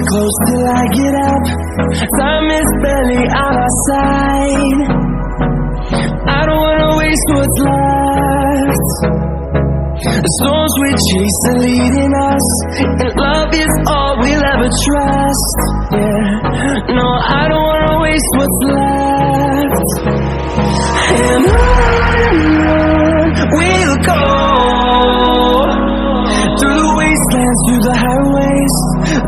close till I get up. Time is barely on our side. I don't wanna waste what's left. The storms we chase are leading us, and love is all we'll ever trust. Yeah, no, I don't wanna waste what's left. And on we'll go, through the wastelands, through the highways,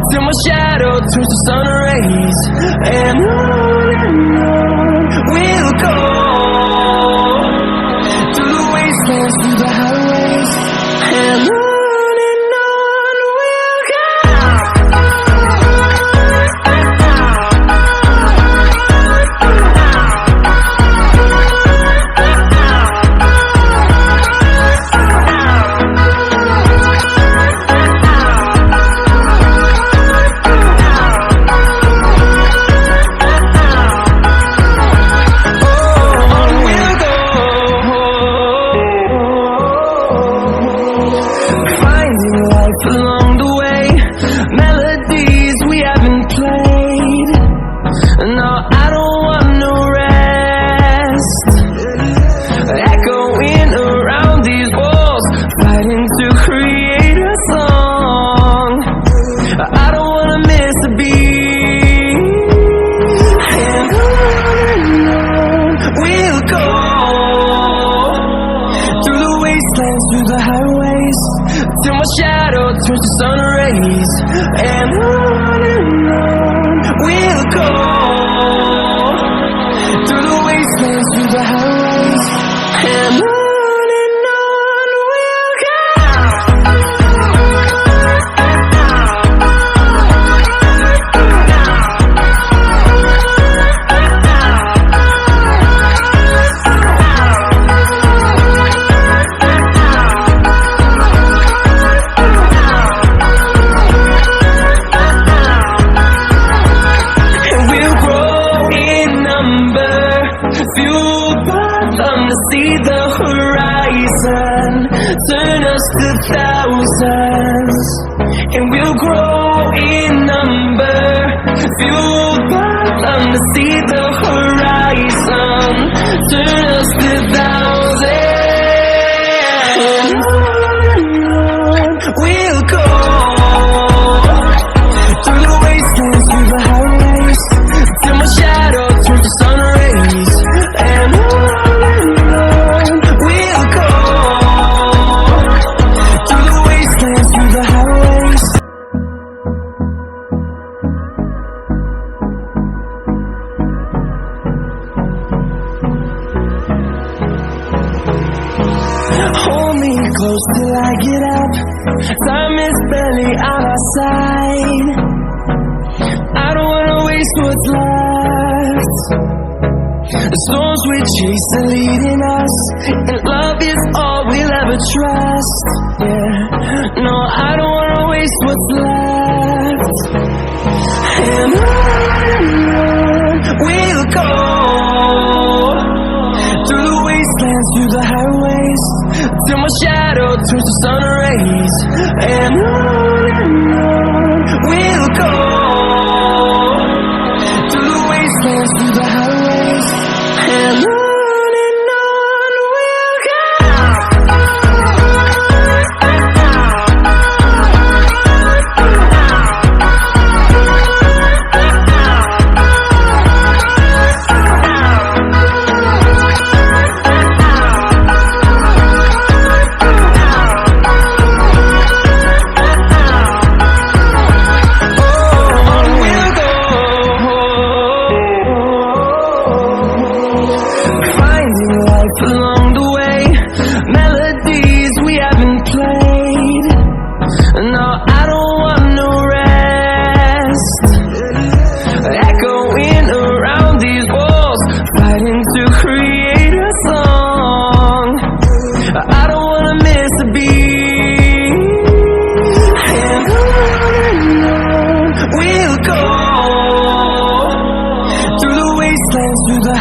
till my shadow turns to sun rays. And on we'll go, through the wastelands, through the highways, and on we'll go. Along the way, melodies we haven't played. No, I don't want no rest. Echoing around these walls, fighting to create a song. I don't wanna miss a beat. And on we'll go, through the wastelands, through the highways, till my shadow turns to sun rays. And on we'll go, through the wastelands, through the highways, and on we'll go. See the horizon, turn us to thousands, and we'll grow in number. Fueled by them to see the horizon, turn us to thousands. And on we'll go, through the wastelands, through the highways, till my shadow turns to sun rays. And hold me close till I get up. Time is barely on our side. I don't wanna waste what's left. The storms we chase are leading us, and love is all we'll ever trust. Yeah, no, I don't wanna waste what's left. And on we'll go, through the wastelands, through the highways, till my shadow turns to sun rays. And on we'll go, through the wastelands, through the highways, and on we'll go. Along the way, melodies we haven't played. No, I don't want no rest. Echoing around these walls, fighting to create a song. I don't wanna miss a beat. And on we'll go, through the wastelands, through the